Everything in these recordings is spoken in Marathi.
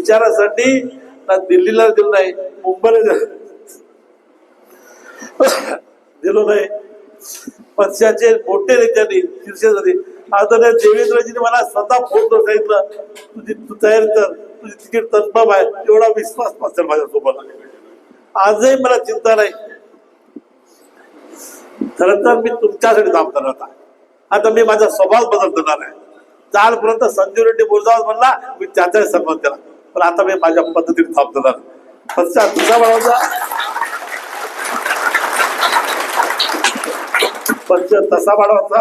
विचारासाठी ना दिल्लीला दिलं नाही, मुंबईला दिलो नाही. पक्षाचे मोठे नेत्यांनी शीर्षस्थानी आदरणीय देवेंद्रजीने मला स्वतः फोन करून सांगितलं, तू तयारी कर, तुझी तिकीट कन्फर्म आहे. एवढा विश्वास असेल माझ्यासोबत. आजही मला चिंता नाही. खरं तर मी तुमच्यासाठी काम करणार. आता मी माझा स्वभाव बदलणार आहे. कालपर्यंत संजीव रेड्डी बोलजाव म्हणला, मी त्याचाही सन्मान केला, पण आता मी माझ्या पद्धतीने काम करणार. पक्ष तुझा बनवता, पक्ष तसा वाढवायचा,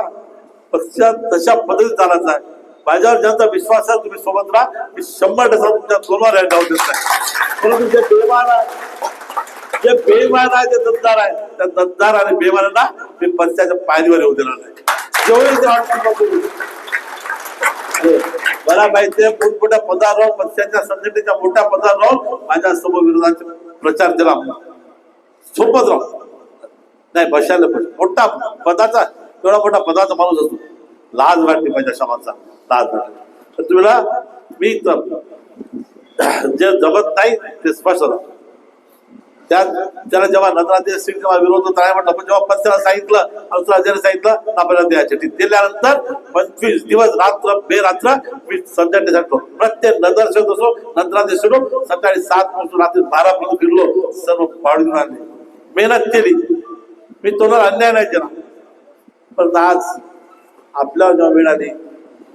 पक्ष तशा पद्धतीत चालायचा आहे. माझ्यावर ज्यांचा विश्वास आहे तुम्ही सोबत राहा. मी 100% तुमच्या दोनवर राहू देत नाही. परंतु जे बेमान आहे, जे दमदार आहे, त्या दमदार आणि बेमानांना मी पक्षाच्या पायरीवर येऊ देणार नाही. जेवढे मला माहिती आहे, मोठमोठ्या पदावर राहून, पक्षाच्या संघटनेच्या मोठ्या पदावर राहून माझ्या समोर विरोधाचा प्रचार केला. सोबत राहून नाही बशाला मोठा पदाचा, एवढा मोठा पदाचा माणूस असतो. लाज वाटते माझ्या समाजाचा, लाज वाटते. तुम्हाला मी जे जमत नाही ते स्पष्ट राहतो. त्याला जेव्हा नगराध्यक्ष सीट जेव्हा विरोध होता नाही म्हटलं, पण जेव्हा पक्षाला सांगितलं, अवसराज्याने सांगितलं आपल्याला द्यायचे, दिल्यानंतर 25 दिवस रात्र बेरात्र मी संघटनेसाठी प्रत्येक नगरसेवक असो, नगराध्यक्ष असो, सकाळी 7 पासून रात्री 12 पर्यंत फिरलो. सर्व पावडून आणले, मेहनत केली. मी तोंडाला अन्याय नाही केला. पण आज आपल्याला जेव्हा मिळाली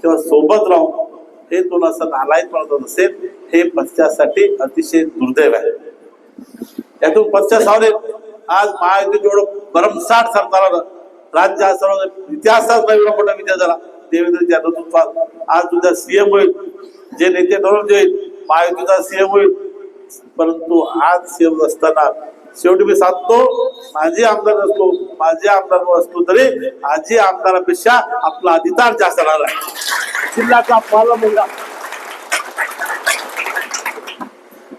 तेव्हा सोबत राहून हे दोन असं नालायक म्हणत असेल, हे पक्षासाठी अतिशय दुर्दैव आहे. यातून पक्ष सावरे आज महायुती जेवढं भरमसाठ सरकार राज्य सर्व इतिहासात नवीन मोठा विजय झाला देवेंद्रच्या नेतृत्वात. आज तुझा सीएम होईल, जे नेते ठरवून होईल महायुतीचा सीएम होईल. परंतु आज सीएम असताना शेवटी मी सांगतो, माझे आमदार असतो तरी आजी आमदारापेक्षा आपला अधिकार जास्त राहणार आहे. जिल्ह्याचा पाला मुलगा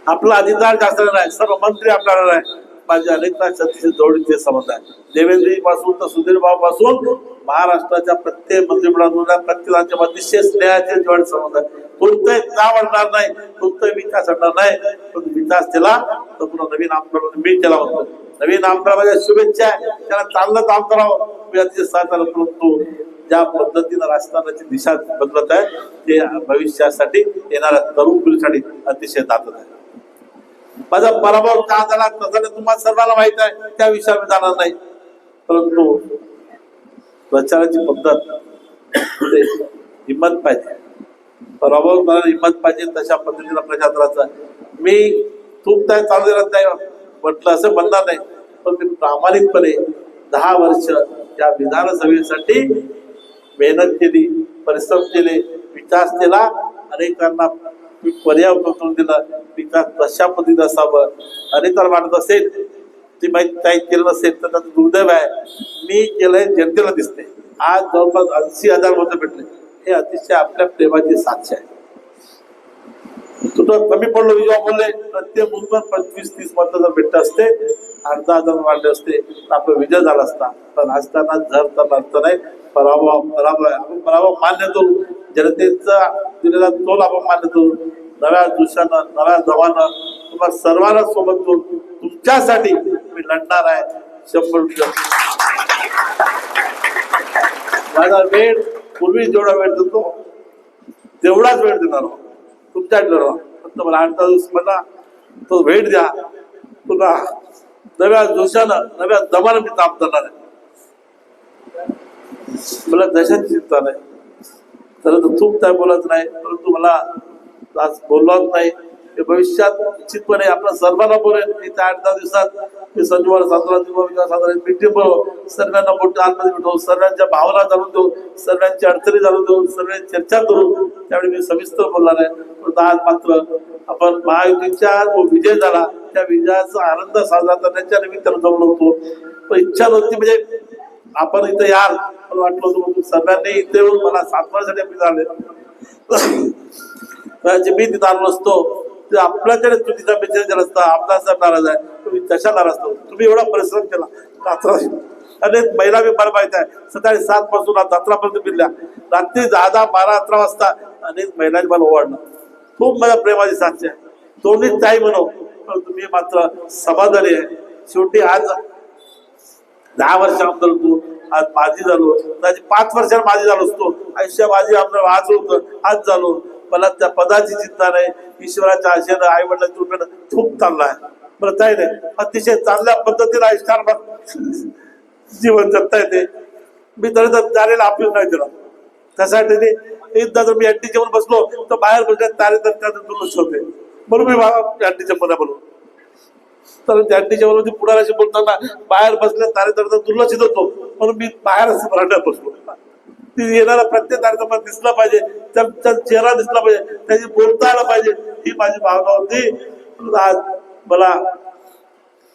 आपला अधिकार जास्त राहणार आहे. सर्व मंत्री आपल्याला आहे. माझ्या अनेक छत्तीस जोडीचे संबंध आहे. देवेंद्र पासून तर सुधीर भाऊ पासून महाराष्ट्राच्या प्रत्येक मंत्रिमंडळात प्रत्येकाच्या मध्ये स्नेहाचे जोड संबंध आहे. कोणतंही नाव आणणार नाही, कोणताही विकास आणणार नाही. पण विकास केला तर पुन्हा नवीन आमदार मी केला म्हणतो. नवीन आमदार माझ्या शुभेच्छा आहे, त्याला चांगलं काम करावं मी अतिशय सहकार्य करतो. ज्या पद्धतीनं राजकारणाची दिशा बदलत आहे ते भविष्यासाठी येणाऱ्या तरुण पिढीसाठी अतिशय ताकद आहे. माझा पराभव का झाला तसं तुम्हाला सर्वांना माहित आहे, त्या विषयावर मी जाणार नाही. परंतु प्रचाराची पद्धत हिंमत पाहिजे, पराभव करायला हिंमत पाहिजे. तशा पद्धतीनं प्रचार करायचा. मी खूप काय चालू देणार नाही म्हटलं असं म्हणणार नाही, पण मी प्रामाणिकपणे 10 वर्ष या विधानसभेसाठी मेहनत केली, परिश्रम केले, विकास केला. अनेकांना पर्याय करून दिला. विकास कशा पद्धतीने असावं अनेकांना वाटत असेल, ती माहिती काही केलं नसेल तर त्याचं दुर्दैव आहे. मी केलंय जनतेला दिसते. आज जवळपास 80,000 मतं भेटले. हे अतिशय आपल्या प्रेमाची साक्ष आहे. तुझं कमी पडलो जेव्हा बोलले, प्रत्येक मुलगा 25-30 मतं जर भेटत असते, 8,000 वाढले असते तर आपला विजय झाला असता. पण राजकारणात झर तर अर्थ नाही. आपण पराभव मान्य करू, जनतेचा दिलेला तोल आपण मान्य करू. नव्या दिवसानं, नव्या जवानं तुम्हाला सर्वांना सोबत करून तुमच्यासाठी मी लढणार आहे 100%. माझा वेळ पूर्वी जेवढा वेळ देतो तेवढाच वेळ देणार आहोत तुमच्याकडे. फक्त मला 8 दिवस मला तो वेळ द्या. पुन्हा नव्या जोशानं, नव्या जमानं मी काम करणार आहे. मला देशाची चिंता नाही, तर खूप काय बोलत नाही. परंतु मला आज बोललाच नाही. भविष्यात निश्चितपणे आपण सर्वांना बोलेल. येत्या 8-10 दिवसात मी संजीवन साधारण मीटिंग बोलव, सर्वांना मोठ्या आतमध्ये भेटवू, सर्वांच्या भावना जाणून देऊ, सर्वांची अडचणी जाणून देऊ, सर्वांची चर्चा करू. त्यावेळी मी सविस्तर बोलणार आहे. पण आज मात्र आपण महायुतीच्या जो विजय झाला त्या विजयाचा आनंद साजरा करण्याच्या निमित्तानं जमलो होतो. पण इच्छा नव्हती म्हणजे आपण इथं याल, मला वाटलं होतं सर्वांनी इथे येऊन मला साधण्यासाठी मी झाले. मी तिथं आलो नसतो तर आपल्याकडे चुकीचा मेसेज असता. आपला जर नाराज आहे तुम्ही कशा नाराज असतो? तुम्ही एवढा परिश्रम केला. अनेक महिला बी मला माहित आहे, सकाळी 7 पासून 17 पर्यंत फिरल्या. रात्री 10, 12, 11 वाजता अनेक महिलांनी मला ओवाळलं. खूप माझ्या प्रेमाची साक्ष आहे. दोन्ही ताई म्हणू, पण तुम्ही मात्र समाधानी आहे. शेवटी आज 10 वर्ष आमदार होतो, आज माझी झालो, 5 वर्षात माझी झालो असतो, आयुष्य माझी आमदार आज होतं, आज झालो. मला त्या पदाची चिंता नाही, ईश्वराच्या आशेनं आई वडिलांच्या कृपेनं खूप चालला आहे. बरं ताई नाही, अतिशय चांगल्या पद्धतीने आयुष्यात जीवन जगता येते. मी तरी तर तारेला आपलं नाही दिला. त्यासाठी एकदा जर मी अड्डी जेवण बसलो तर बाहेर बसल्यात तारे तर त्याचं दुर्लक्ष होते, म्हणून मी अड्डीच्या मना बोलू. तर त्या अड्डीच्या मध्ये पुढाऱ्याशी बोलताना बाहेर बसल्या तारे तर दुर्लक्षित होतो, म्हणून मी बाहेर असं मराठ्यात बसलो. ती येणारा प्रत्येक तारेचा दिसला पाहिजे, त्यांचा चेहरा दिसला पाहिजे, त्याची बोलता आला पाहिजे, ही माझी भावना होती. आज मला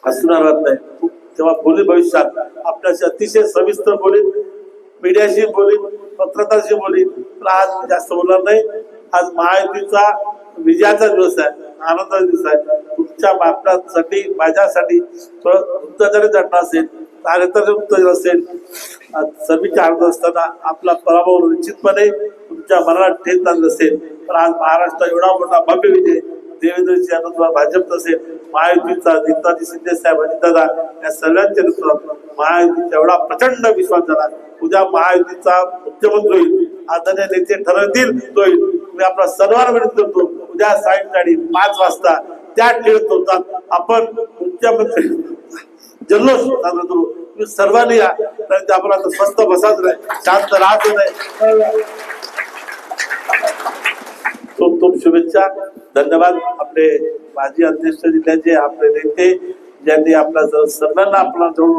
हसणार नाही. तेव्हा बोली भविष्यात आपल्याशी अतिशय सविस्तर बोली, मीडियाशी बोली, पत्रकाराशी बोली. तर आज जास्त बोलणार नाही. आज महायुतीचा विजयाचा दिवस आहे, आनंदाचा दिवस आहे. तुमच्या आपल्यासाठी, माझ्यासाठी थोडं उत्तेजन जडणं असेल, कार्यतरी उत्तेजन असेल. सभेच्या अर्थ असताना आपला पराभव निश्चितपणे तुमच्या मनाला ठेच झाला नसेल. पण आज महाराष्ट्र एवढा मोठा भव्य विजय देवेंद्रजी यांना भाजप असेल, महायुतीचा एकनाथजी शिंदे साहेब आणि दादा या सगळ्यांच्या नेतृत्वात महायुतीचा एवढा प्रचंड विश्वास झाला. उद्या महायुतीचा मुख्यमंत्री होईल, आदरणीय नेते ठरवतील तो होईल. मी आपला सर्वांना विनंती करतो, उद्या सायंकाळी 5 वाजता त्या ठेवत होतात आपण मुख्यमंत्री जल्लोष साजरा करू. तुम्ही सर्वांनी या, कारण आपण आता स्वस्त बसाच नाही, शांत राहत नाही. खूप खूप शुभेच्छा, धन्यवाद. आपले माजी अध्यक्ष जिल्ह्याचे आपले नेते ज्यांनी आपल्या सर्वांना आपला जवळ